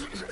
Here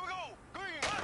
we go! Green!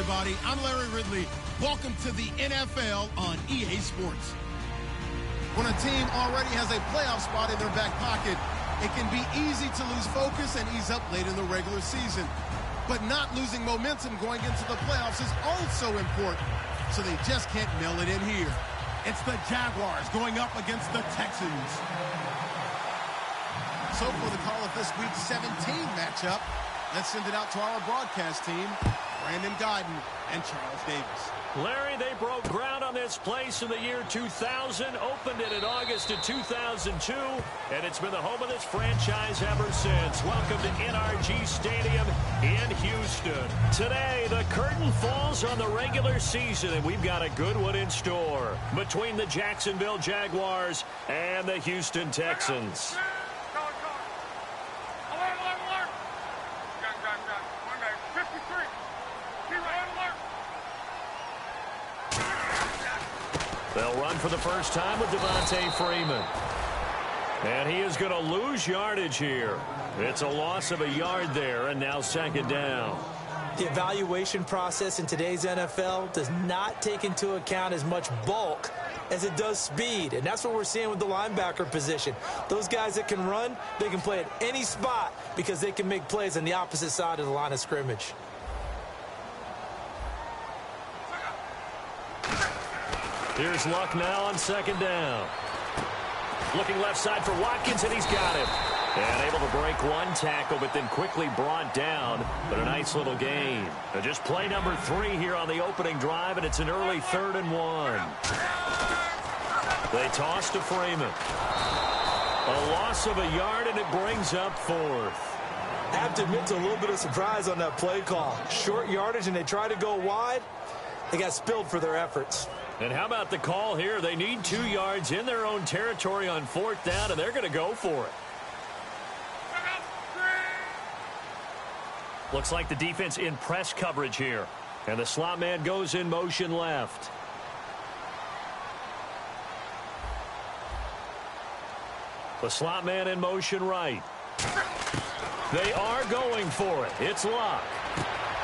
everybody. I'm Larry Ridley. Welcome to the NFL on EA Sports. When a team already has a playoff spot in their back pocket, it can be easy to lose focus and ease up late in the regular season. But not losing momentum going into the playoffs is also important, so they just can't mail it in here. It's the Jaguars going up against the Texans. So for the call of this week's 17 matchup, let's send it out to our broadcast team, Brandon Guyton and Charles Davis. Larry, they broke ground on this place in the year 2000, opened it in August of 2002, and it's been the home of this franchise ever since. Welcome to NRG Stadium in Houston. Today, the curtain falls on the regular season, and we've got a good one in store between the Jacksonville Jaguars and the Houston Texans. They'll run for the first time with Devontae Freeman. And he is going to lose yardage here. It's a loss of a yard there, and now second down. The evaluation process in today's NFL does not take into account as much bulk as it does speed, and that's what we're seeing with the linebacker position. Those guys that can run, they can play at any spot because they can make plays on the opposite side of the line of scrimmage. Here's Luck now on second down. Looking left side for Watkins, and he's got him. And able to break one tackle, but then quickly brought down. But a nice little gain. Now just play number 3 here on the opening drive, and it's an early 3rd and 1. They toss to Freeman. A loss of a yard, and it brings up 4th. I have to admit to a little bit of surprise on that play call. Short yardage, and they try to go wide. They got spilled for their efforts. And how about the call here? They need 2 yards in their own territory on 4th down, and they're going to go for it. Looks like the defense in press coverage here. And the slot man goes in motion left. The slot man in motion right. They are going for it. It's Luck.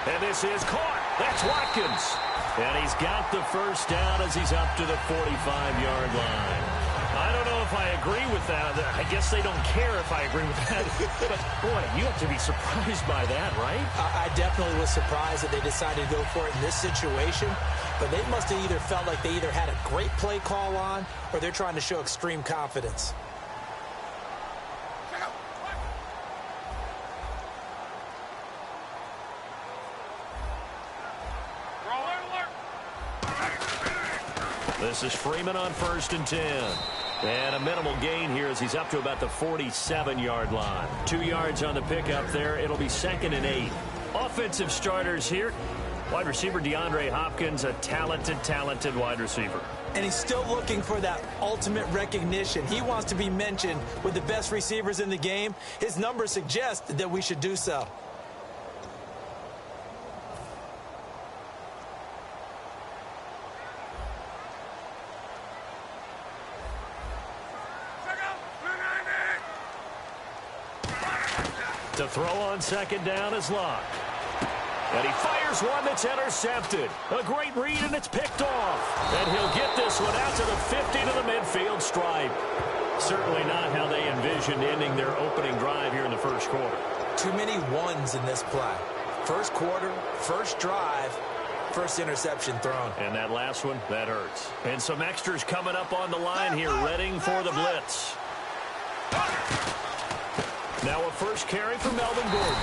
And this is caught. That's Watkins. And he's got the first down as he's up to the 45-yard line. I don't know if I agree with that. I guess they don't care if I agree with that. But, boy, you have to be surprised by that, right? I definitely was surprised that they decided to go for it in this situation. But they must have either felt like they either had a great play call on or they're trying to show extreme confidence. This is Freeman on 1st and 10. And a minimal gain here as he's up to about the 47-yard line. 2 yards on the pickup there. It'll be 2nd and 8. Offensive starters here. Wide receiver DeAndre Hopkins, a talented wide receiver. And he's still looking for that ultimate recognition. He wants to be mentioned with the best receivers in the game. His numbers suggest that we should do so. To throw on second down is Luck. And he fires one that's intercepted. A great read, and it's picked off. And he'll get this one out to the 50 to the midfield stripe. Certainly not how they envisioned ending their opening drive here in the first quarter. Too many ones in this play. First quarter, first drive, first interception thrown. And that last one, that hurts. And some extras coming up on the line here, readying for the blitz. Now a first carry for Melvin Gordon.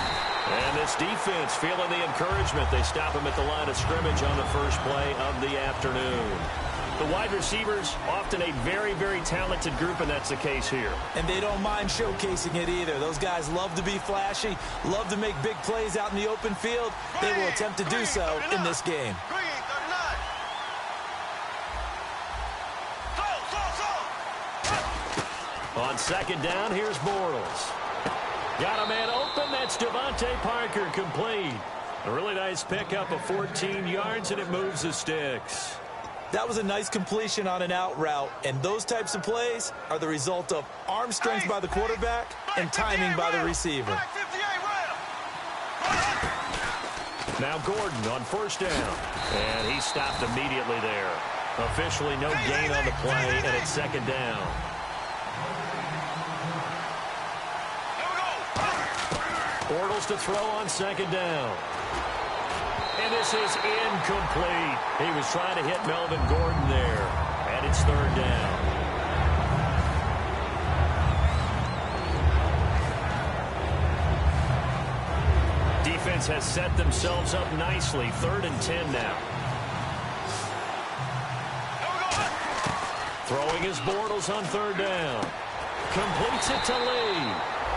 And this defense feeling the encouragement. They stop him at the line of scrimmage on the first play of the afternoon. The wide receivers, often a very, very talented group, and that's the case here. And they don't mind showcasing it either. Those guys love to be flashy, love to make big plays out in the open field. They will attempt to do so in this game. On second down, here's Bortles. Got a man open. That's Devontae Parker, complete. A really nice pickup of 14 yards, and it moves the sticks. That was a nice completion on an out route, and those types of plays are the result of arm strength by the quarterback and timing by the receiver. Now Gordon on first down. And he stopped immediately there. Officially no gain on the play, and it's second down. Bortles to throw on second down. And this is incomplete. He was trying to hit Melvin Gordon there. And it's third down. Defense has set themselves up nicely. 3rd and 10 now. Throwing his Bortles on third down. Completes it to Lee.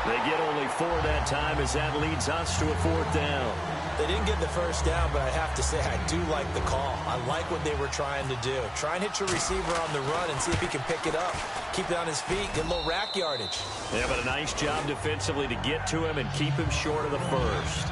They get only 4 that time as that leads us to a 4th down. They didn't get the first down, but I have to say I do like the call. I like what they were trying to do. Try and hit your receiver on the run and see if he can pick it up. Keep it on his feet, get a little rack yardage. Yeah, but a nice job defensively to get to him and keep him short of the first.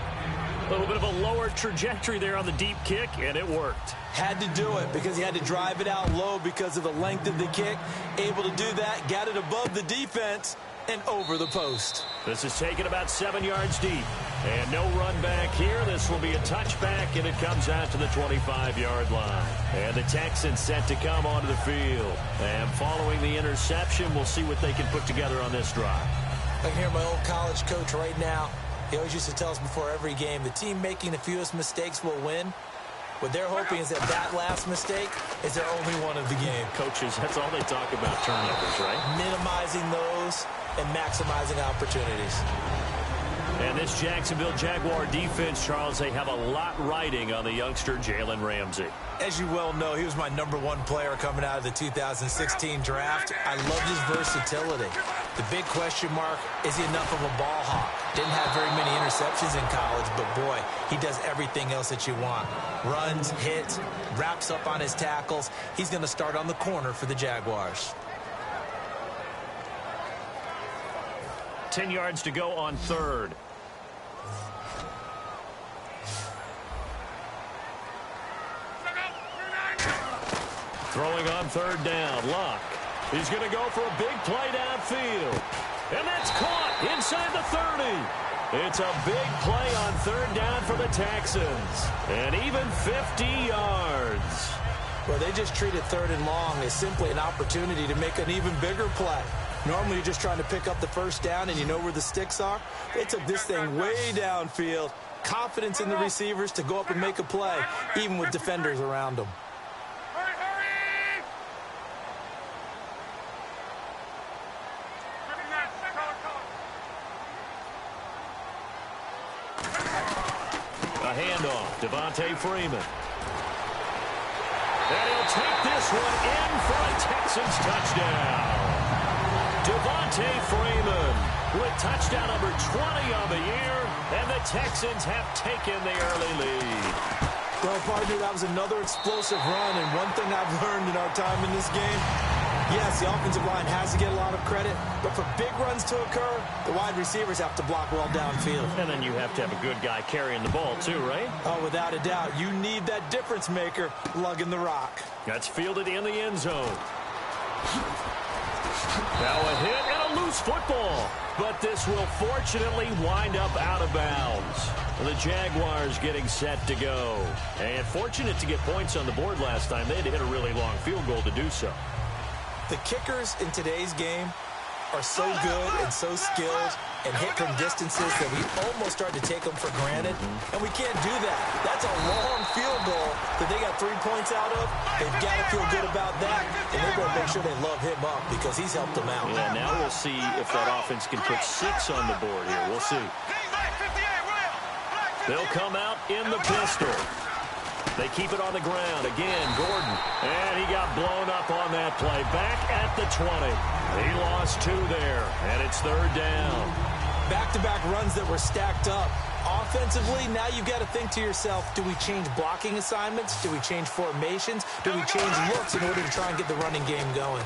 A little bit of a lower trajectory there on the deep kick, and it worked. Had to do it because he had to drive it out low because of the length of the kick. Able to do that, got it above the defense and over the post. This is taken about 7 yards deep. And no run back here. This will be a touchback, and it comes out to the 25-yard line. And the Texans set to come onto the field. And following the interception, we'll see what they can put together on this drive. I can hear my old college coach right now. He always used to tell us before every game, the team making the fewest mistakes will win. What they're hoping is that last mistake is their only one of the game. Coaches, that's all they talk about, turnovers, right? Minimizing those and maximizing opportunities. And this Jacksonville Jaguar defense, Charles, they have a lot riding on the youngster Jalen Ramsey. As you well know, he was my #1 player coming out of the 2016 draft. I loved his versatility. The big question mark, is he enough of a ball hawk? Didn't have very many interceptions in college, but boy, he does everything else that you want. Runs, hits, wraps up on his tackles. He's going to start on the corner for the Jaguars. 10 yards to go on third. Throwing on third down, Luck. He's going to go for a big play downfield. And that's caught inside the 30. It's a big play on third down for the Texans. And even 50 yards. Well, they just treated 3rd and long as simply an opportunity to make an even bigger play. Normally, you're just trying to pick up the first down and you know where the sticks are. They took this thing way downfield. Confidence in the receivers to go up and make a play, even with defenders around them. A handoff, Devontae Freeman. And he'll take this one in for a Texans touchdown. Devontae Freeman with touchdown number 20 on the year, and the Texans have taken the early lead. Well, partner, that was another explosive run, and one thing I've learned in our time in this game, yes, the offensive line has to get a lot of credit, but for big runs to occur, the wide receivers have to block well downfield. And then you have to have a good guy carrying the ball too, right? Oh, without a doubt. You need that difference maker lugging the rock. That's fielded in the end zone. Now a hit and a loose football. But this will fortunately wind up out of bounds. The Jaguars getting set to go. And fortunate to get points on the board last time. They had to hit a really long field goal to do so. The kickers in today's game are so good and so skilled and hit from distances that we almost start to take them for granted. And we can't do that. That's a long field goal that they got 3 points out of. They've got to feel good about that, and they're going to make sure they love him up because he's helped them out. Yeah, now we'll see if that offense can put 6 on the board here. We'll see. They'll come out in the pistol. They keep it on the ground. Again, Gordon. And he got blown up on that play. Back at the 20. He lost 2 there, and it's third down. Back-to-back runs that were stacked up. Offensively, now you've got to think to yourself, do we change blocking assignments? Do we change formations? Do we change looks in order to try and get the running game going?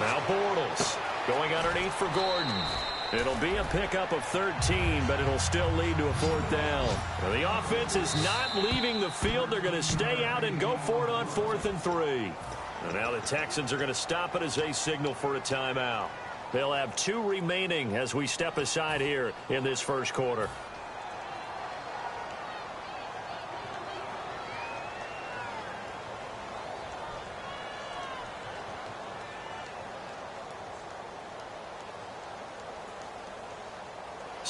Now Bortles going underneath for Gordon. It'll be a pickup of 13, but it'll still lead to a 4th down. Now, the offense is not leaving the field. They're going to stay out and go for it on 4th and 3. And now the Texans are going to stop it as they signal for a timeout. They'll have 2 remaining as we step aside here in this first quarter.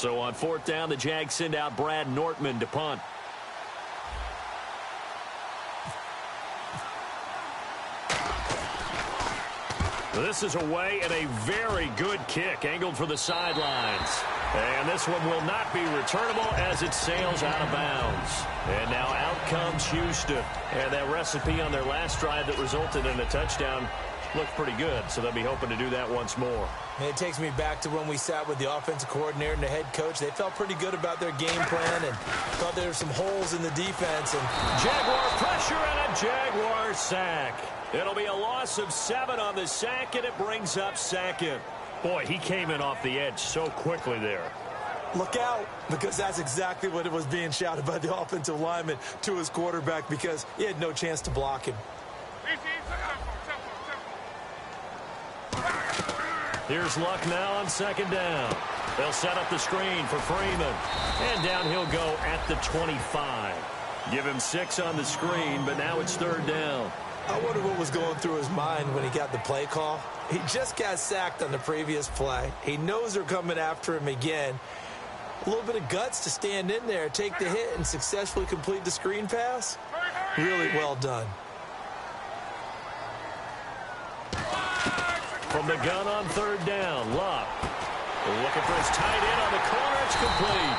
So on 4th down, the Jags send out Brad Nortman to punt. This is away and a very good kick angled for the sidelines. And this one will not be returnable as it sails out of bounds. And now out comes Houston. And that recipe on their last drive that resulted in a touchdown looked pretty good, so they'll be hoping to do that once more. And it takes me back to when we sat with the offensive coordinator and the head coach. They felt pretty good about their game plan and thought there were some holes in the defense. And Jaguar pressure and a Jaguar sack. It'll be a loss of 7 on the sack, and it brings up 2nd. Boy, he came in off the edge so quickly there. Look out, because that's exactly what it was being shouted by the offensive lineman to his quarterback, because he had no chance to block him. Here's Luck now on 2nd down. They'll set up the screen for Freeman. And down he'll go at the 25. Give him 6 on the screen, but now it's 3rd down. I wonder what was going through his mind when he got the play call. He just got sacked on the previous play. He knows they're coming after him again. A little bit of guts to stand in there, take the hit, and successfully complete the screen pass. Really well done. From the gun on 3rd down, Luck. Looking for his tight end on the corner. It's complete.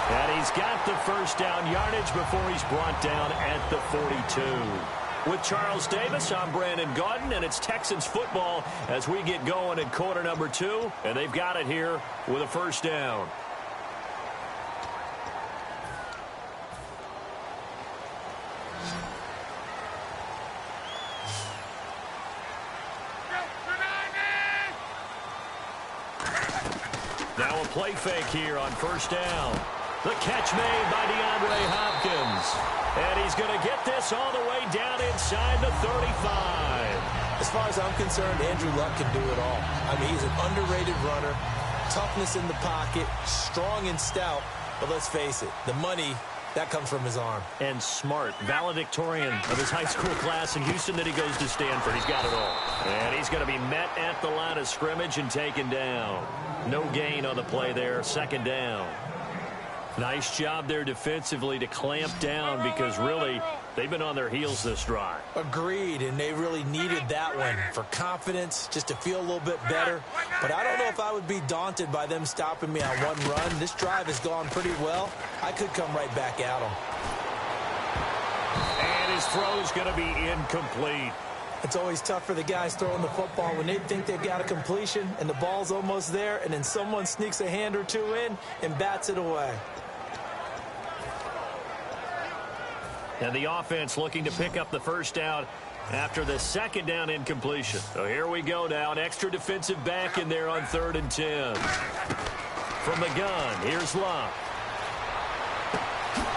And he's got the 1st down yardage before he's brought down at the 42. With Charles Davis, I'm Brandon Gaudin, and it's Texans football as we get going in quarter number 2. And they've got it here with a 1st down. Now a play fake here on 1st down. The catch made by DeAndre Hopkins. And he's going to get this all the way down inside the 35. As far as I'm concerned, Andrew Luck can do it all. I mean, he's an underrated runner, toughness in the pocket, strong and stout. But let's face it, the money, that comes from his arm. And smart, valedictorian of his high school class in Houston that he goes to Stanford. He's got it all. And he's going to be met at the line of scrimmage and taken down. No gain on the play there, 2nd down. Nice job there defensively to clamp down because really they've been on their heels this drive. Agreed, and they really needed that one for confidence, just to feel a little bit better. But I don't know if I would be daunted by them stopping me on one run. This drive has gone pretty well. I could come right back at them. And his throw's going to be incomplete. It's always tough for the guys throwing the football when they think they've got a completion and the ball's almost there, and then someone sneaks a hand or two in and bats it away. And the offense looking to pick up the 1st down after the 2nd down incompletion. So here we go now. An extra defensive back in there on 3rd and 10. From the gun, here's Luck.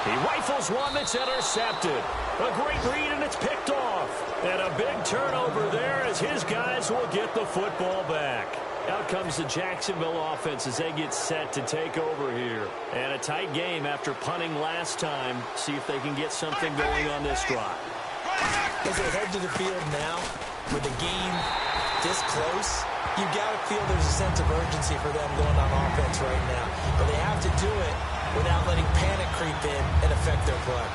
He rifles one that's intercepted. A great read, and it's picked off. And a big turnover there as his guys will get the football back. Out comes the Jacksonville offense as they get set to take over here. And a tight game after punting last time. See if they can get something going on this drive. As they head to the field now, with the game this close, you've got to feel there's a sense of urgency for them going on offense right now. But they have to do it without letting panic creep in and affect their play.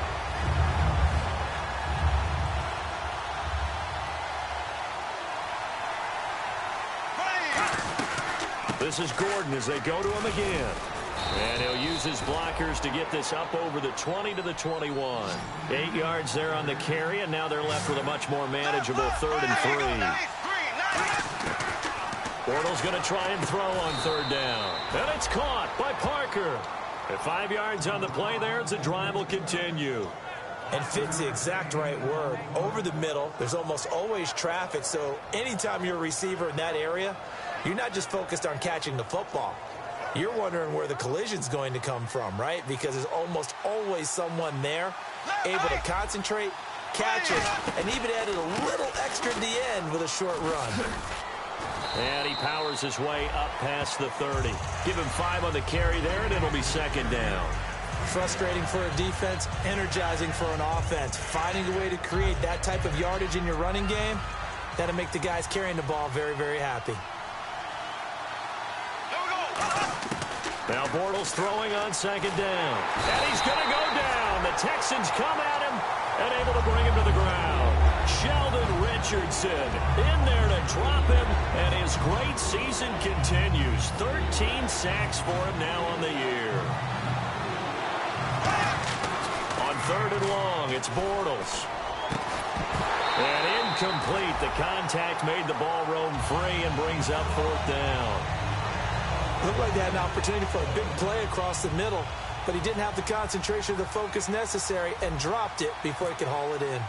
This is Gordon as they go to him again. And he'll use his blockers to get this up over the 20 to the 21. 8 yards there on the carry, and now they're left with a much more manageable 3rd and 3. Bortles going to try and throw on 3rd down. And it's caught by Parker. At 5 yards on the play there, the drive will continue. And fit's the exact right word. Over the middle, there's almost always traffic, so anytime you're a receiver in that area, you're not just focused on catching the football. You're wondering where the collision's going to come from, right? Because there's almost always someone there able to concentrate, catch it, and even added a little extra at the end with a short run. And he powers his way up past the 30. Give him 5 on the carry there, and it'll be 2nd down. Frustrating for a defense, energizing for an offense. Finding a way to create that type of yardage in your running game, that'll make the guys carrying the ball very, very happy. Now Bortles throwing on second down. And he's going to go down. The Texans come at him and able to bring him to the ground. Sheldon Richardson in there to drop him, and his great season continues. 13 sacks for him now on the year. On third and long, it's Bortles. And incomplete. The contact made the ball roam free and brings up fourth down. Looked like they had an opportunity for a big play across the middle, but he didn't have the concentration or the focus necessary and dropped it before he could haul it in.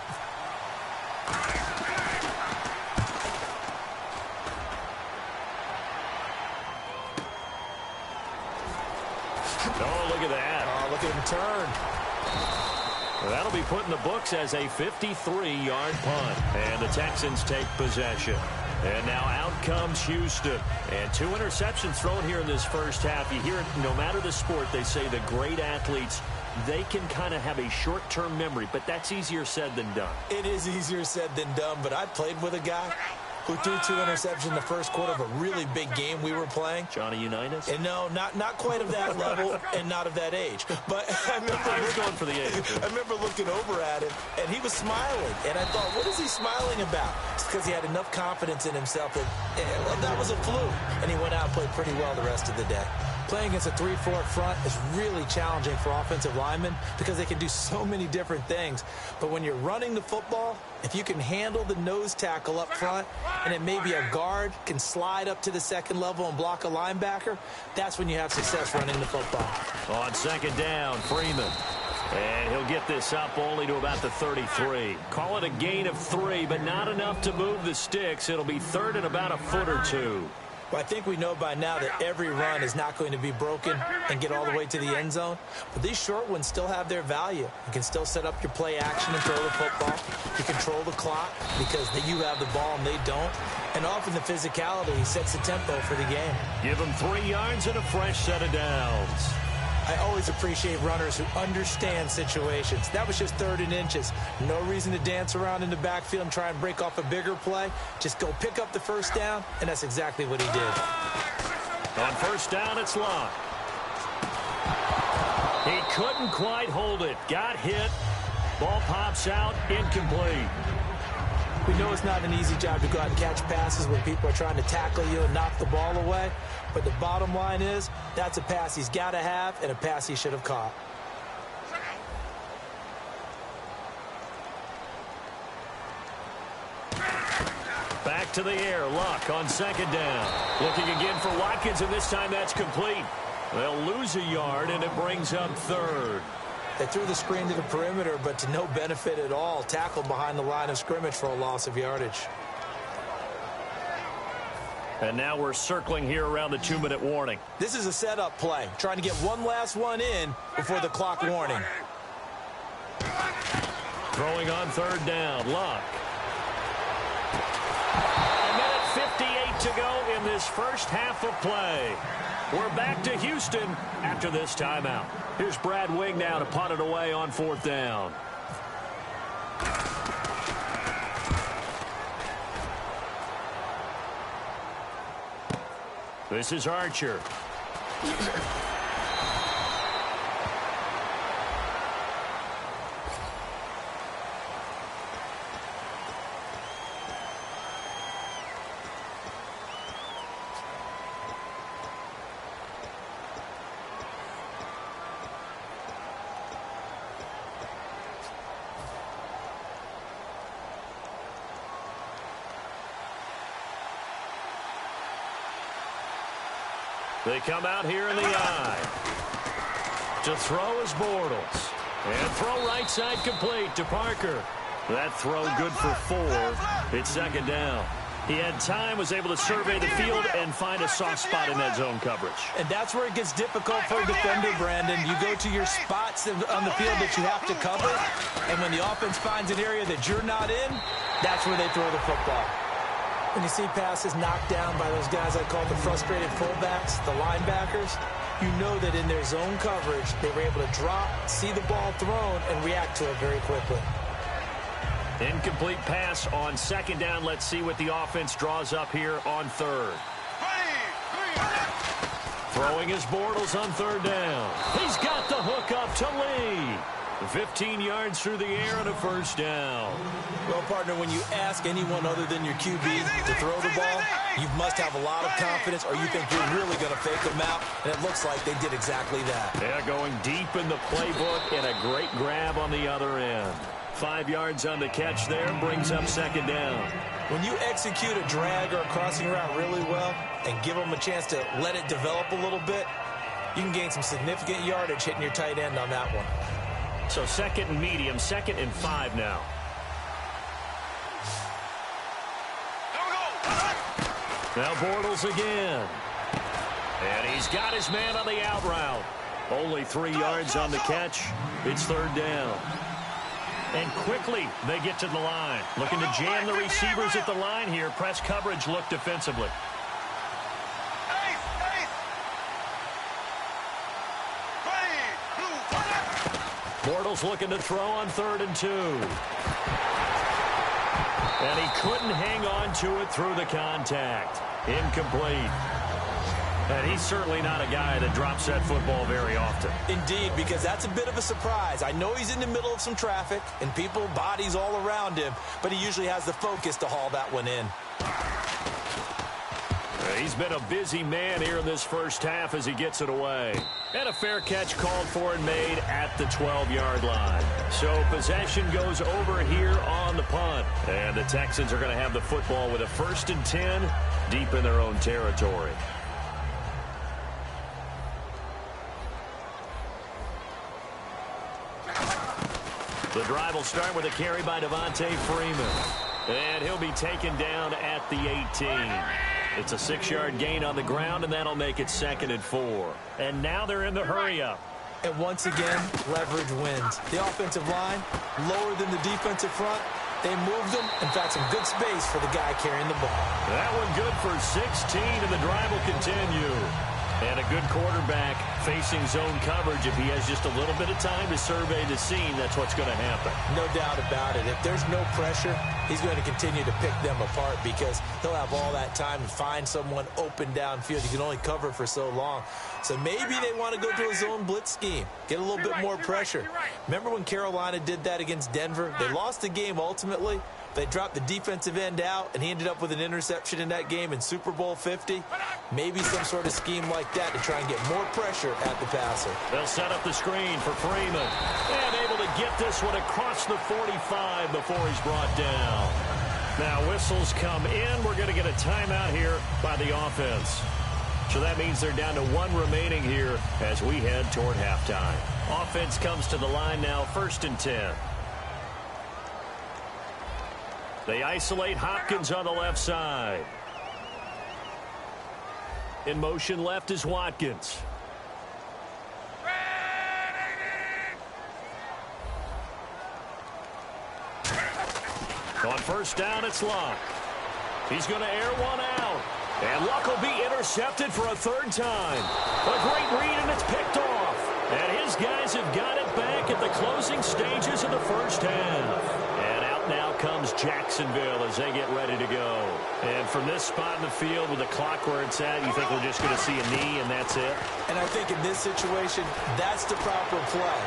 Oh, look at that. Oh, look at him turn. Well, that'll be put in the books as a 53-yard punt. And the Texans take possession. And now out comes Houston. And 2 interceptions thrown here in this first half. You hear it, no matter the sport, they say the great athletes, they can kind of have a short-term memory, but that's easier said than done. It is easier said than done, but I played with a guy who threw 2 interceptions in the first quarter of a really big game we were playing. Johnny Unitas? And no, not quite of that level and not of that age. But I was going for the age. I remember looking over at him, and he was smiling. And I thought, what is he smiling about? It's because he had enough confidence in himself that, well, that was a fluke. And he went out and played pretty well the rest of the day. Playing against a 3-4 front is really challenging for offensive linemen because they can do so many different things. But when you're running the football, if you can handle the nose tackle up front and it may be a guard can slide up to the second level and block a linebacker, that's when you have success running the football. On second down, Freeman. And he'll get this up only to about the 33. Call it a gain of 3, but not enough to move the sticks. It'll be third and about a foot or 2. Well, I think we know by now that every run is not going to be broken and get all the way to the end zone. But these short ones still have their value. You can still set up your play action and throw the football. You control the clock because you have the ball and they don't. And often the physicality sets the tempo for the game. Give them 3 yards and a fresh set of downs. I always appreciate runners who understand situations. That was just 3rd and inches. No reason to dance around in the backfield and try and break off a bigger play. Just go pick up the first down, and that's exactly what he did. On first down, it's Locke. He couldn't quite hold it. Got hit. Ball pops out. Incomplete. We know it's not an easy job to go out and catch passes when people are trying to tackle you and knock the ball away. But the bottom line is, that's a pass he's got to have and a pass he should have caught. Back to the air. Luck on second down. Looking again for Watkins, and this time that's complete. They'll lose a yard, and it brings up third. They threw the screen to the perimeter, but to no benefit at all. Tackled behind the line of scrimmage for a loss of yardage. And now we're circling here around the 2-minute warning. This is a setup play, trying to get one last one in before the clock warning. Throwing on third down, Luck. A minute 58 to go in this first half of play. We're back to Houston after this timeout. Here's Brad Wing now to punt it away on fourth down. This is Archer. They come out here in the eye. To throw is Bortles. And throw right side complete to Parker. That throw good for 4. It's second down. He had time, was able to survey the field and find a soft spot in that zone coverage. And that's where it gets difficult for a defender, Brandon. You go to your spots on the field that you have to cover, and when the offense finds an area that you're not in, that's where they throw the football. When you see passes knocked down by those guys I call the frustrated fullbacks, the linebackers, you know that in their zone coverage, they were able to drop, see the ball thrown, and react to it very quickly. Incomplete pass on second down. Let's see what the offense draws up here on third. Throwing his Bortles on third down. He's got the hook up to Lee. 15 yards through the air and a first down. Well, partner, when you ask anyone other than your QB to throw the ball, you must have a lot of confidence or you think you're really going to fake them out, and it looks like they did exactly that. Yeah, going deep in the playbook and a great grab on the other end. 5 yards on the catch there, brings up second down. When you execute a drag or a crossing route really well and give them a chance to let it develop a little bit, you can gain some significant yardage hitting your tight end on that one. So second and medium, 2nd and 5 now. Now Bortles again. And he's got his man on the out route. Only 3 yards on the catch. It's third down. And quickly they get to the line. Looking to jam the receivers at the line here. Press coverage look defensively. Bortles looking to throw on 3rd and 2. And he couldn't hang on to it through the contact. Incomplete. And he's certainly not a guy that drops that football very often. Indeed, because that's a bit of a surprise. I know he's in the middle of some traffic and people, bodies all around him, but he usually has the focus to haul that one in. He's been a busy man here in this first half as he gets it away. And a fair catch called for and made at the 12-yard line. So possession goes over here on the punt. And the Texans are going to have the football with a 1st and 10 deep in their own territory. The drive will start with a carry by Devontae Freeman. And he'll be taken down at the 18. It's a 6-yard gain on the ground, and that'll make it 2nd and 4. And now they're in the hurry-up. And once again, leverage wins. The offensive line, lower than the defensive front. They moved them and found some good space for the guy carrying the ball. That one good for 16, and the drive will continue. And a good quarterback facing zone coverage. If he has just a little bit of time to survey the scene, that's what's going to happen. No doubt about it. If there's no pressure, he's going to continue to pick them apart because he'll have all that time to find someone open downfield. You can only cover for so long. So maybe they want to go to a zone blitz scheme, get a little bit more pressure. Remember when Carolina did that against Denver? They lost the game ultimately. They dropped the defensive end out, and he ended up with an interception in that game in Super Bowl 50. Maybe some sort of scheme like that to try and get more pressure at the passer. They'll set up the screen for Freeman. And able to get this one across the 45 before he's brought down. Now whistles come in. We're going to get a timeout here by the offense. So that means they're down to 1 remaining here as we head toward halftime. Offense comes to the line now, 1st and 10. They isolate Hopkins on the left side. In motion left is Watkins. On 1st down, it's Luck. He's going to air one out. And Luck will be intercepted for a 3rd time. A great read, and it's picked off. And his guys have got it back at the closing stages of the first half. And out now comes Jacksonville as they get ready to go. And from this spot in the field with the clock where it's at, you think we're just going to see a knee and that's it? And I think in this situation, that's the proper play.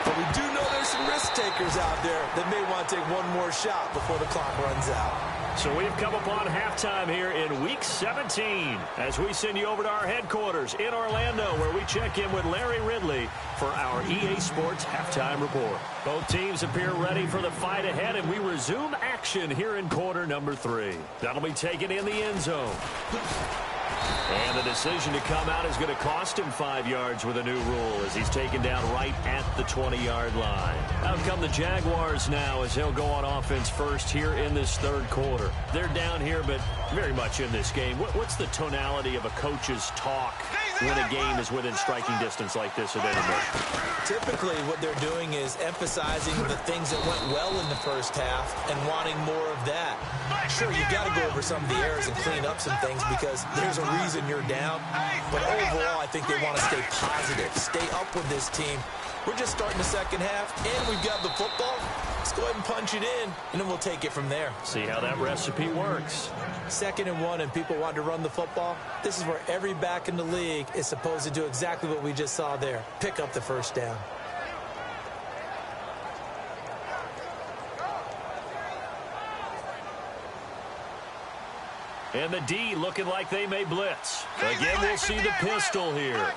But we do know there's some risk takers out there that may want to take one more shot before the clock runs out. So we've come upon halftime here in Week 17 as we send you over to our headquarters in Orlando where we check in with Larry Ridley for our EA Sports Halftime Report. Both teams appear ready for the fight ahead, and we resume action here in quarter number 3. That'll be taken in the end zone. And the decision to come out is going to cost him 5 yards with a new rule as he's taken down right at the 20-yard line. Out come the Jaguars now as they'll go on offense first here in this 3rd quarter. They're down here, but very much in this game. What's the tonality of a coach's talk when a game is within striking distance like this at any moment? Typically, what they're doing is emphasizing the things that went well in the first half and wanting more of that. Sure, you've got to go over some of the errors and clean up some things because there's a reason you're down. But overall, I think they want to stay positive, stay up with this team. We're just starting the second half, and we've got the football. Let's go ahead and punch it in, and then we'll take it from there. See how that recipe works. 2nd and 1, and people want to run the football. This is where every back in the league is supposed to do exactly what we just saw there. Pick up the first down. And the D looking like they may blitz. Again, we'll see the pistol here.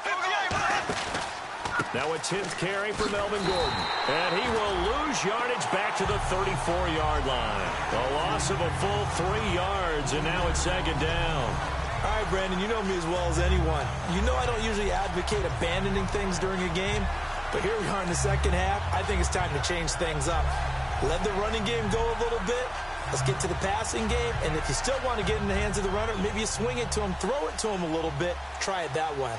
Now a 10th carry for Melvin Gordon. And he will lose yardage back to the 34-yard line. A loss of a full 3 yards, and now it's 2nd down. All right, Brandon, you know me as well as anyone. You know I don't usually advocate abandoning things during a game, but here we are in the 2nd half. I think it's time to change things up. Let the running game go a little bit. Let's get to the passing game, and if you still want to get in the hands of the runner, maybe you swing it to him, throw it to him a little bit, try it that way.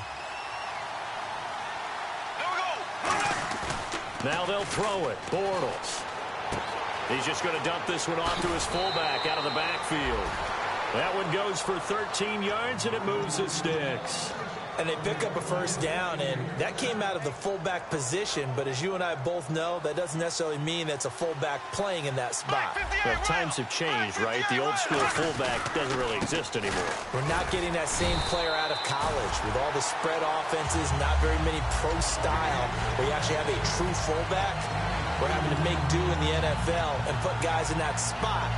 Now they'll throw it. Bortles. He's just going to dump this one off to his fullback out of the backfield. That one goes for 13 yards, and it moves the sticks. And they pick up a first down, and that came out of the fullback position. But as you and I both know, that doesn't necessarily mean that's a fullback playing in that spot. Well, times have changed, right? The old school fullback doesn't really exist anymore. We're not getting that same player out of college with all the spread offenses, not very many pro style, where you actually have a true fullback. We're having to make do in the NFL and put guys in that spot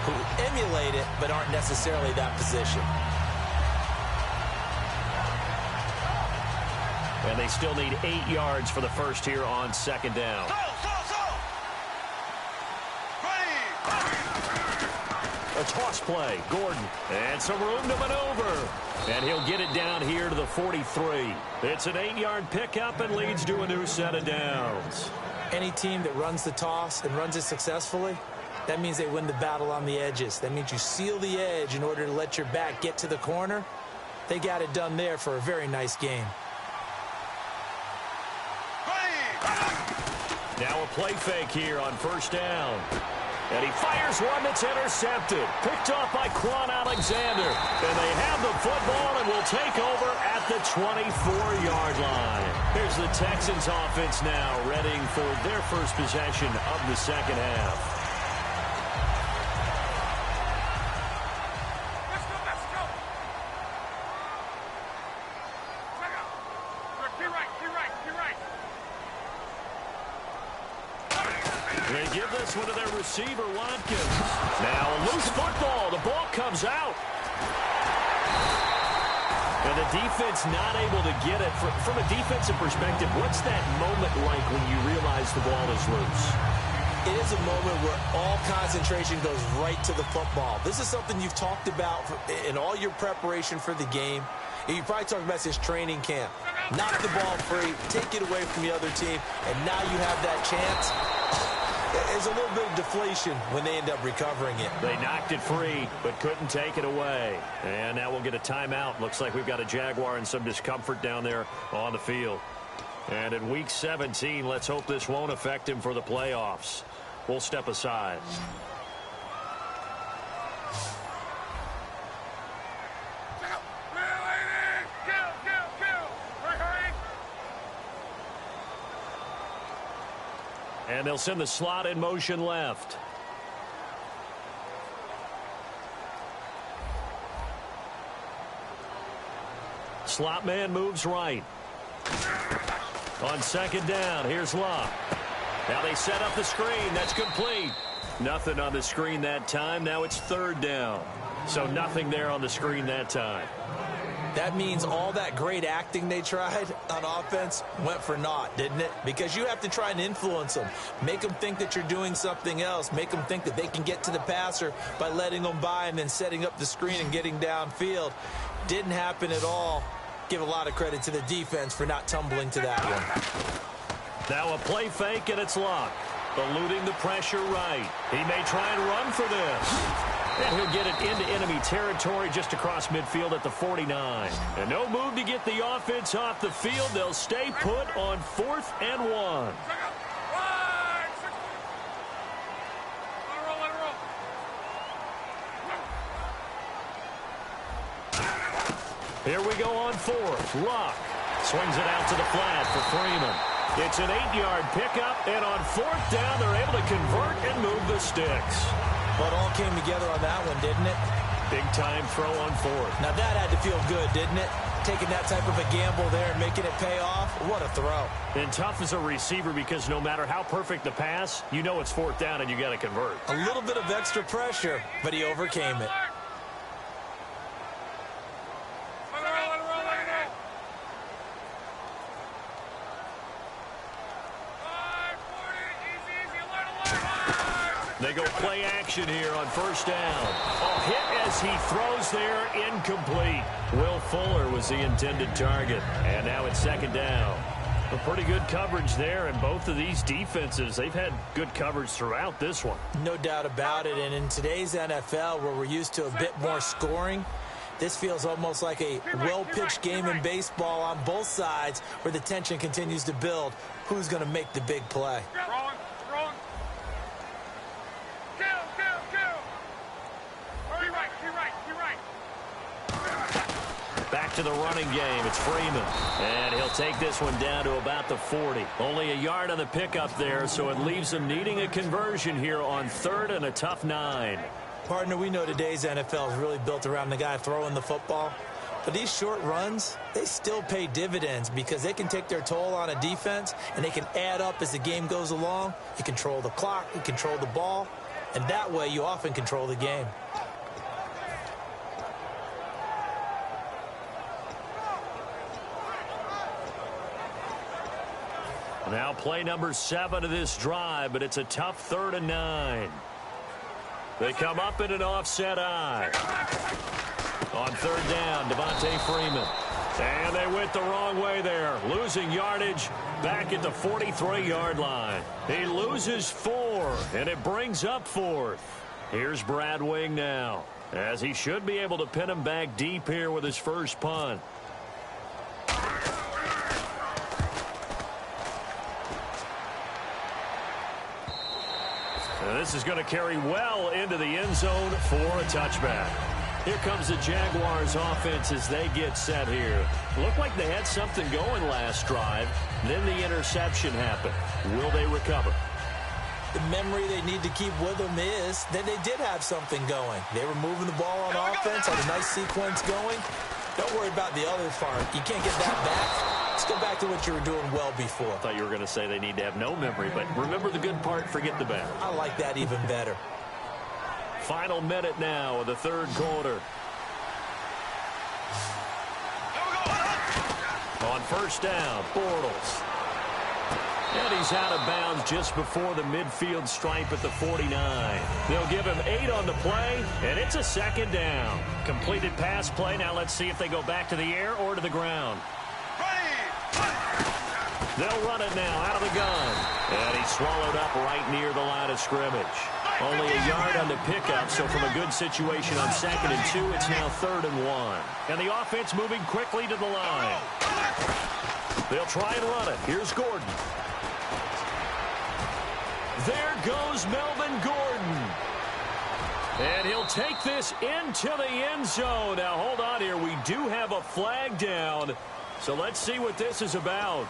who emulate it but aren't necessarily that position. And they still need 8 yards for the first here on 2nd down. A toss play. Gordon. And some room to maneuver. And he'll get it down here to the 43. It's an 8-yard pickup and leads to a new set of downs. Any team that runs the toss and runs it successfully, that means they win the battle on the edges. That means you seal the edge in order to let your back get to the corner. They got it done there for a very nice game. Now a play fake here on 1st down. And he fires one that's intercepted. Picked off by Quan Alexander. And they have the football and will take over at the 24-yard line. Here's the Texans offense now, readying for their first possession of the 2nd half. They give this one to their receiver, Watkins. Now a loose football. The ball comes out. And the defense not able to get it. From a defensive perspective, what's that moment like when you realize the ball is loose? It is a moment where all concentration goes right to the football. This is something you've talked about in all your preparation for the game. You probably talked about this training camp. Knock the ball free, take it away from the other team, and now you have that chance. There's a little bit of deflation when they end up recovering it. They knocked it free, but couldn't take it away. And now we'll get a timeout. Looks like we've got a Jaguar in some discomfort down there on the field. And in Week 17, let's hope this won't affect him for the playoffs. We'll step aside. And they'll send the slot in motion left. Slot man moves right. On 2nd down, here's Locke. Now they set up the screen. That's complete. Nothing on the screen that time. Now it's 3rd down. So nothing there on the screen that time. That means all that great acting they tried on offense went for naught, didn't it? Because you have to try and influence them. Make them think that you're doing something else. Make them think that they can get to the passer by letting them by and then setting up the screen and getting downfield. Didn't happen at all. Give a lot of credit to the defense for not tumbling to that one. Now a play fake, and it's Locke. Eluding the pressure right. He may try and run for this. And he'll get it into enemy territory just across midfield at the 49. And no move to get the offense off the field. They'll stay put on 4th and 1. Here we go on 4th. Locke swings it out to the flat for Freeman. It's an 8-yard pickup, and on 4th down, they're able to convert and move the sticks. Well, it all came together on that one, didn't it? Big-time throw on 4th. Now, that had to feel good, didn't it? Taking that type of a gamble there and making it pay off. What a throw. And tough as a receiver because no matter how perfect the pass, you know it's 4th down and you got to convert. A little bit of extra pressure, but he overcame it. They go play action here on 1st down. A hit as he throws there, incomplete. Will Fuller was the intended target. And now it's 2nd down. A pretty good coverage there, and both of these defenses, they've had good coverage throughout this one. No doubt about it, and in today's NFL, where we're used to a bit more scoring, this feels almost like a well-pitched game in baseball on both sides where the tension continues to build. Who's going to make the big play? Back to the running game. It's Freeman. And he'll take this one down to about the 40. Only a yard on the pickup there, so it leaves them needing a conversion here on 3rd and a tough 9. Partner, we know today's NFL is really built around the guy throwing the football. But these short runs, they still pay dividends because they can take their toll on a defense, and they can add up as the game goes along. You control the clock, you control the ball, and that way you often control the game. Now play number 7 of this drive, but it's a tough 3rd and 9. They come up in an offset eye. On 3rd down, Devontae Freeman. And they went the wrong way there, losing yardage back at the 43-yard line. He loses 4, and it brings up 4th. Here's Brad Wing now, as he should be able to pin him back deep here with his first punt. This is going to carry well into the end zone for a touchback. Here comes the Jaguars offense as they get set here. Looked like they had something going last drive. Then the interception happened. Will they recover? The memory they need to keep with them is that they did have something going. They were moving the ball on offense, had a nice sequence going. Don't worry about the other part. You can't get that back. Let's go back to what you were doing well before. I thought you were going to say they need to have no memory, but remember the good part, forget the bad. I like that even better. Final minute now of the 3rd quarter. On 1st down, Bortles. And he's out of bounds just before the midfield stripe at the 49. They'll give him 8 on the play, and it's a 2nd down. Completed pass play. Now let's see if they go back to the air or to the ground. They'll run it now out of the gun. And he's swallowed up right near the line of scrimmage. Only a yard on the pickup, so from a good situation on 2nd and 2, it's now 3rd and 1. And the offense moving quickly to the line. They'll try and run it. Here's Gordon. There goes Melvin Gordon. And he'll take this into the end zone. Now, hold on here. We do have a flag down. So let's see what this is about.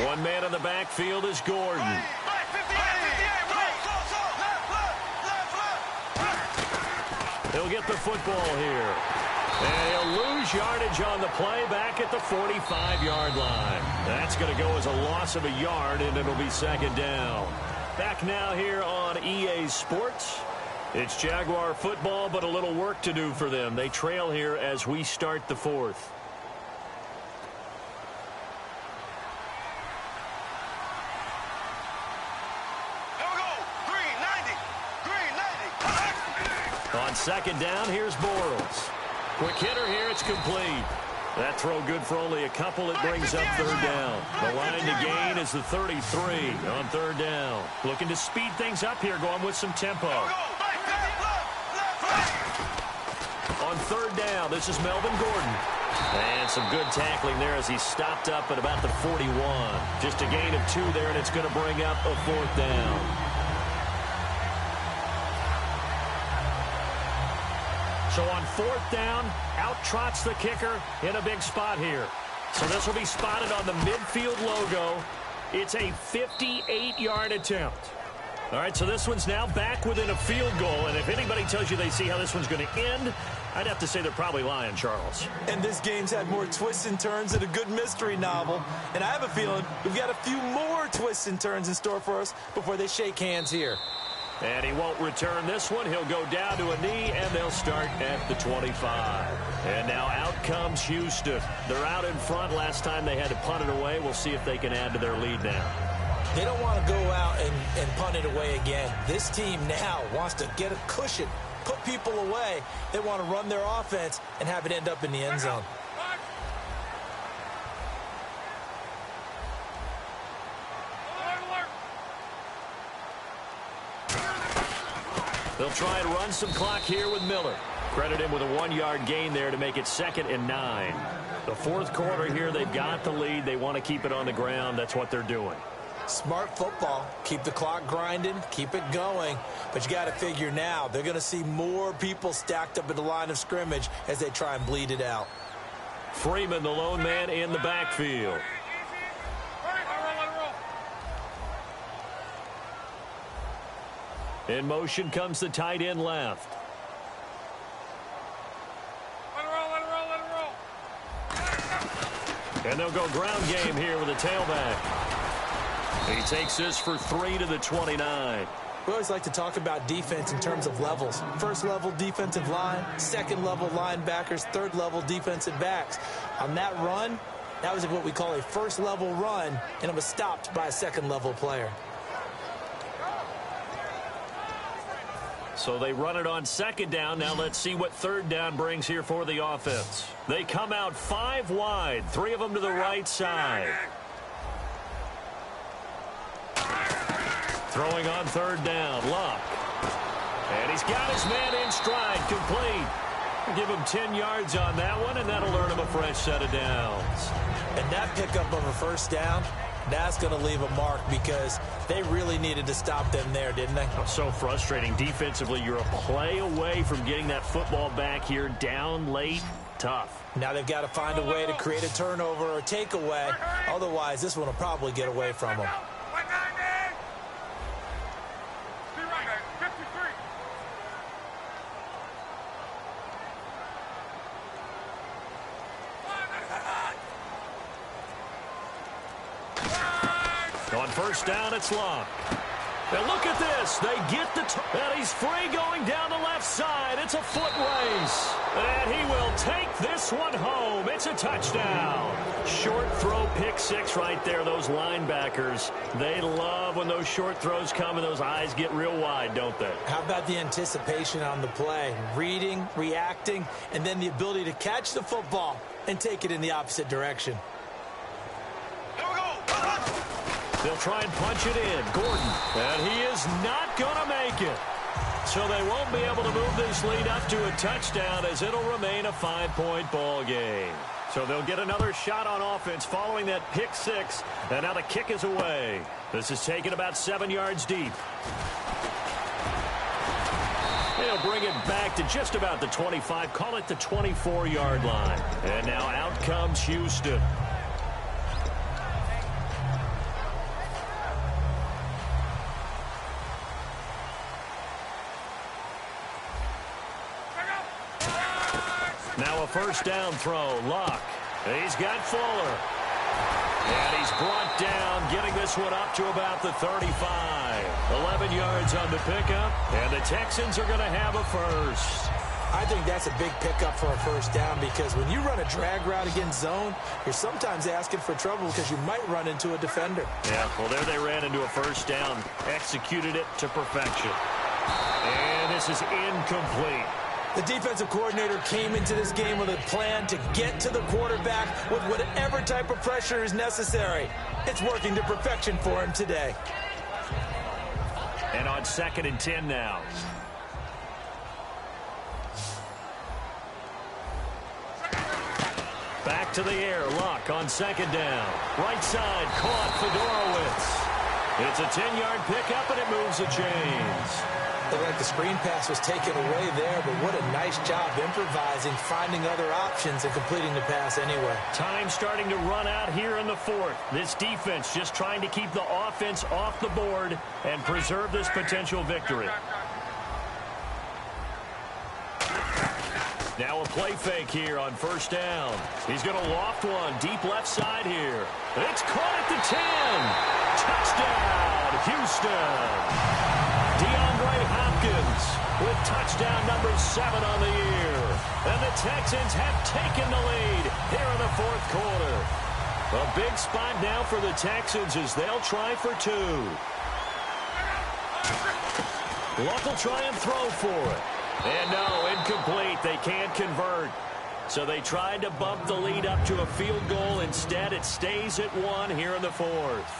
One man in the backfield is Gordon. He'll get the football here. And he'll lose yardage on the play back at the 45-yard line. That's going to go as a loss of a yard, and it'll be 2nd down. Back now here on EA Sports. It's Jaguar football, but a little work to do for them. They trail here as we start the 4th. On 2nd down, here's Bortles. Quick hitter here, it's complete. That throw good for only a couple. It brings up 3rd down. The line to gain is the 33 on 3rd down. Looking to speed things up here, going with some tempo. On 3rd down, this is Melvin Gordon. And some good tackling there as he stopped up at about the 41. Just a gain of 2 there, and it's going to bring up a 4th down. So on 4th down, out trots the kicker in a big spot here. So this will be spotted on the midfield logo. It's a 58-yard attempt. All right, so this one's now back within a field goal, and if anybody tells you they see how this one's going to end, I'd have to say they're probably lying, Charles. And this game's had more twists and turns than a good mystery novel, and I have a feeling we've got a few more twists and turns in store for us before they shake hands here. And he won't return this one. He'll go down to a knee, and they'll start at the 25. And now out comes Houston. They're out in front. Last time they had to punt it away. We'll see if they can add to their lead now. They don't want to go out and punt it away again. This team now wants to get a cushion, put people away. They want to run their offense and have it end up in the end zone. They'll try and run some clock here with Miller. Credit him with a 1-yard gain there to make it 2nd and 9. The 4th quarter here, they've got the lead. They want to keep it on the ground. That's what they're doing. Smart football. Keep the clock grinding. Keep it going. But you got to figure now they're going to see more people stacked up at the line of scrimmage as they try and bleed it out. Freeman, the lone man in the backfield. In motion comes the tight end left. And they'll go ground game here with a tailback. He takes this for 3 to the 29. We always like to talk about defense in terms of levels. First level defensive line, second level linebackers, third level defensive backs. On that run, that was what we call a first level run, and it was stopped by a second level player. So they run it on 2nd down. Now let's see what 3rd down brings here for the offense. They come out 5 wide, 3 of them to the right side. Throwing on 3rd down, Luck. And he's got his man in stride, complete. Give him 10 yards on that one, and that'll earn him a fresh set of downs. And that pickup of a 1st down, that's going to leave a mark because they really needed to stop them there, didn't they? So frustrating. Defensively, you're a play away from getting that football back here down late. Tough. Now they've got to find a way to create a turnover or takeaway. Otherwise, this one will probably get away from them. On 1st down, it's Luck. Now look at this. They get the and he's free going down the left side. It's a foot race. And he will take this one home. It's a touchdown. Short throw, pick 6 right there. Those linebackers, they love when those short throws come and those eyes get real wide, don't they? How about the anticipation on the play? Reading, reacting, and then the ability to catch the football and take it in the opposite direction. They'll try and punch it in. Gordon. And he is not going to make it. So they won't be able to move this lead up to a touchdown as it'll remain a 5-point ball game. So they'll get another shot on offense following that pick 6. And now the kick is away. This is taken about 7 yards deep. They'll bring it back to just about the 25. Call it the 24-yard line. And now out comes Houston. Now a 1st down throw. Luck. He's got Fuller. And he's brought down, getting this one up to about the 35. 11 yards on the pickup, and the Texans are going to have a first. I think that's a big pickup for a 1st down because when you run a drag route against zone, you're sometimes asking for trouble because you might run into a defender. Yeah, well, there they ran into a 1st down, executed it to perfection. And this is incomplete. The defensive coordinator came into this game with a plan to get to the quarterback with whatever type of pressure is necessary. It's working to perfection for him today. And on 2nd and 10 now. Back to the air. Luck on 2nd down. Right side caught Fedorowicz. It's a 10-yard pickup, and it moves the chains. Looked like the screen pass was taken away there, but what a nice job improvising, finding other options, and completing the pass anyway. Time starting to run out here in the fourth. This defense just trying to keep the offense off the board and preserve this potential victory. Now a play fake here on first down. He's going to loft one deep left side here. It's caught at the 10. Touchdown, Houston. DeAndre Hopkins with touchdown number 7 on the year. And the Texans have taken the lead here in the fourth quarter. A big spot now for the Texans as they'll try for 2. Luck will try and throw for it. And no, incomplete. They can't convert. So they tried to bump the lead up to a field goal. Instead, it stays at 1 here in the fourth.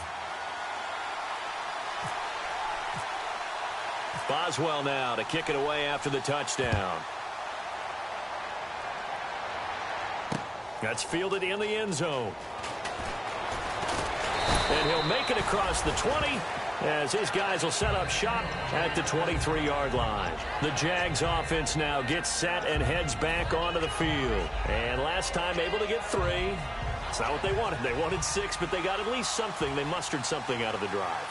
Boswell now to kick it away after the touchdown. That's fielded in the end zone. And he'll make it across the 20 as his guys will set up shop at the 23-yard line. The Jags offense now gets set and heads back onto the field. And last time able to get 3. It's not what they wanted. They wanted 6, but they got at least something. They mustered something out of the drive.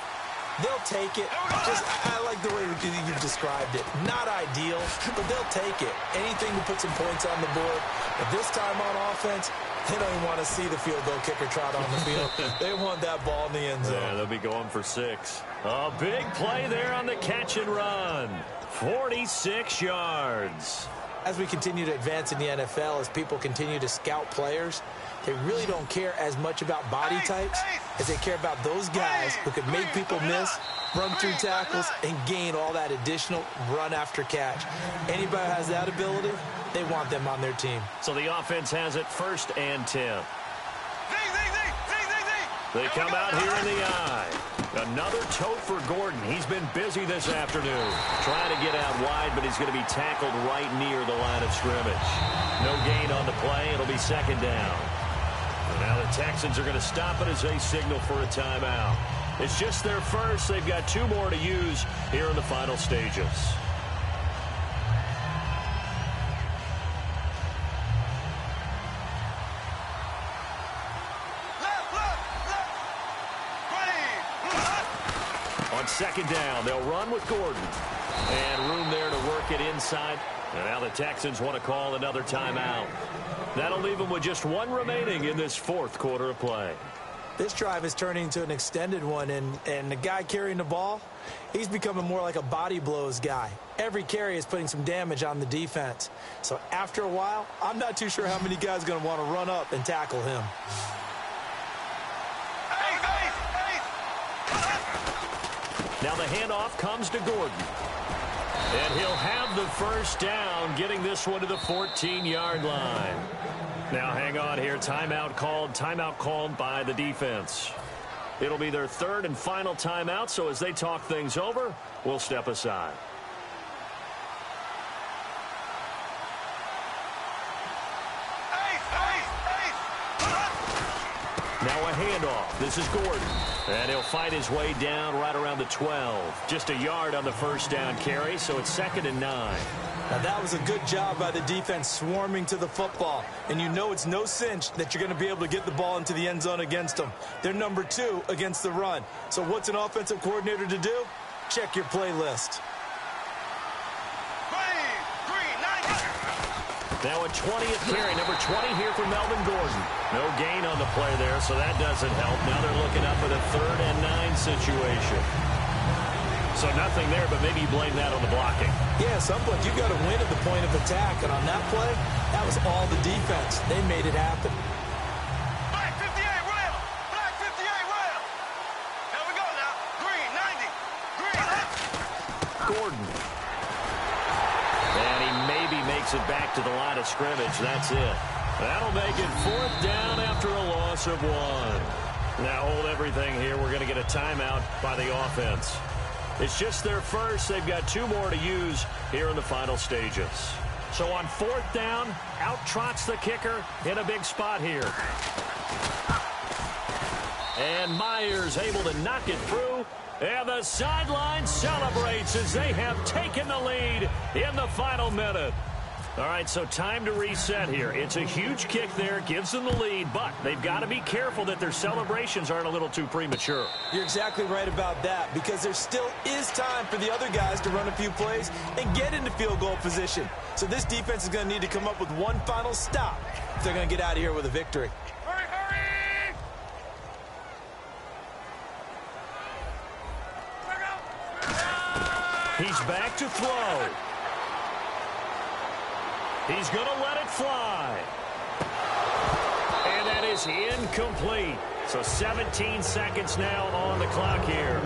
They'll take it. I like the way you've described it. Not ideal, but they'll take it. Anything to put some points on the board. But this time on offense, they don't even want to see the field goal kicker trot on the field. They want that ball in the end zone. Yeah, they'll be going for 6. A big play there on the catch and run. 46 yards. As we continue to advance in the NFL, as people continue to scout players, they really don't care as much about body types as they care about those guys who can make people miss, run through tackles, and gain all that additional run after catch. Anybody who has that ability, they want them on their team. So the offense has it 1st and 10. They come out here in the eye. Another tote for Gordon. He's been busy this afternoon. Trying to get out wide, but he's going to be tackled right near the line of scrimmage. No gain on the play. It'll be 2nd down. And now the Texans are going to stop it as they signal for a timeout. It's just their first. They've got 2 more to use here in the final stages. On 2nd down, they'll run with Gordon. And room there to work it inside. And now the Texans want to call another timeout. That'll leave them with just 1 remaining in this 4th quarter of play. This drive is turning into an extended one, and the guy carrying the ball, he's becoming more like a body blows guy. Every carry is putting some damage on the defense. So after a while, I'm not too sure how many guys are going to want to run up and tackle him. Now the handoff comes to Gordon. And he'll have the 1st down, getting this one to the 14-yard line. Now hang on here. Timeout called by the defense. It'll be their 3rd and final timeout, so as they talk things over, we'll step aside. Now a handoff. This is Gordon. And he'll fight his way down right around the 12. Just a yard on the 1st down carry, so it's 2nd and 9. Now that was a good job by the defense swarming to the football. And you know it's no cinch that you're going to be able to get the ball into the end zone against them. They're number 2 against the run. So what's an offensive coordinator to do? Check your playlist. Now a 20th carry, number 20 here for Melvin Gordon. No gain on the play there, so that doesn't help. Now they're looking up at a 3rd and 9 situation. So nothing there, but maybe you blame that on the blocking. Yeah, at some point you got to win at the point of attack, and on that play, that was all the defense. They made it happen. Black 58, rail! Black 58, rail! Here we go now. Green, 90. Green, left. Gordon. And he maybe makes it back to the line of scrimmage. That's it. That'll make it 4th down after a loss of 1. Now hold everything here. We're going to get a timeout by the offense. It's just their first. They've got 2 more to use here in the final stages. So on 4th down, out trots the kicker in a big spot here. And Myers able to knock it through And the sideline celebrates as they have taken the lead in the final minute. All right, so time to reset here. It's a huge kick there, gives them the lead, but they've got to be careful that their celebrations aren't a little too premature. You're exactly right about that, because there still is time for the other guys to run a few plays and get into field goal position. So this defense is going to need to come up with one final stop if they're going to get out of here with a victory. Hurry, hurry! He's back to throw. He's going to let it fly. And that is incomplete. So 17 seconds now on the clock here.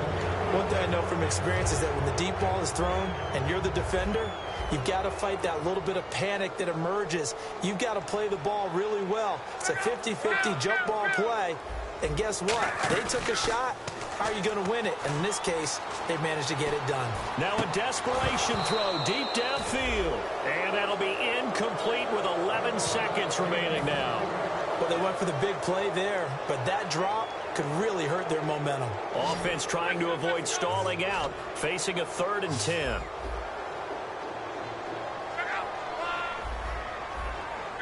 One thing I know from experience is that when the deep ball is thrown and you're the defender, you've got to fight that little bit of panic that emerges. You've got to play the ball really well. It's a 50-50 jump ball play. And guess what? They took a shot. How are you going to win it? And in this case, they managed to get it done. Now a desperation throw deep downfield. And that'll be incomplete with 11 seconds remaining now. Well, they went for the big play there, but that drop could really hurt their momentum. Offense trying to avoid stalling out, facing a 3rd and 10.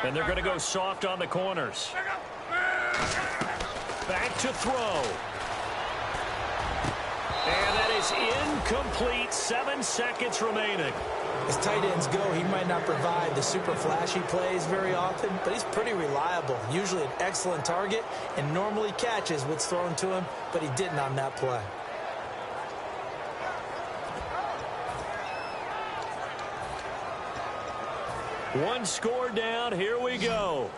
And they're going to go soft on the corners. Back to throw. And that is incomplete. 7 seconds remaining. As tight ends go, he might not provide the super flashy plays very often, but he's pretty reliable. Usually an excellent target and normally catches what's thrown to him, but he didn't on that play. One score down. Here we go.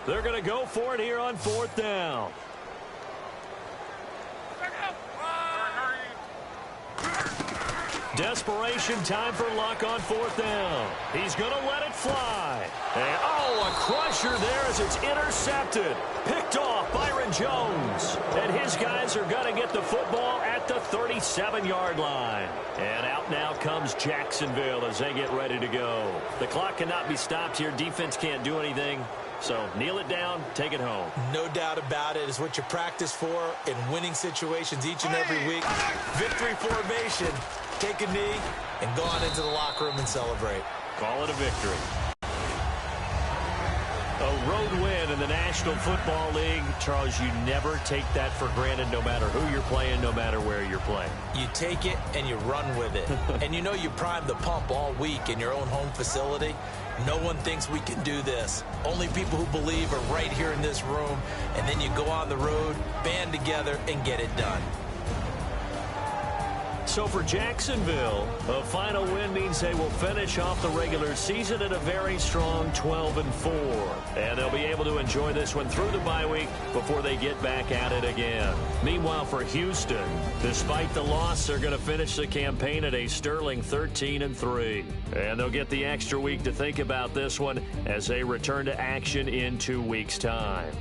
They're going to go for it here on 4th down. Desperation time for Luck on 4th down. He's going to let it fly. And, oh, a crusher there as it's intercepted. Picked off Byron Jones. And his guys are going to get the football at the 37-yard line. And out now comes Jacksonville as they get ready to go. The clock cannot be stopped here. Defense can't do anything. So kneel it down, take it home. No doubt about it. It's what you practice for in winning situations each and every week. Victory formation. Take a knee and go on into the locker room and celebrate. Call it a victory. A road win in the National Football League. Charles, you never take that for granted no matter who you're playing, no matter where you're playing. You take it and you run with it. And you know you primed the pump all week in your own home facility. No one thinks we can do this. Only people who believe are right here in this room. And then you go on the road, band together, and get it done. So for Jacksonville, a final win means they will finish off the regular season at a very strong 12-4. And they'll be able to enjoy this one through the bye week before they get back at it again. Meanwhile, for Houston, despite the loss, they're going to finish the campaign at a sterling 13-3. And they'll get the extra week to think about this one as they return to action in 2 weeks' time.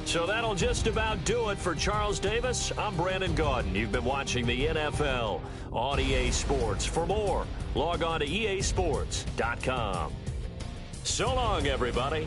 So that'll just about do it for Charles Davis. I'm Brandon Gaudin. You've been watching the NFL on EA Sports. For more, log on to easports.com. So long, everybody.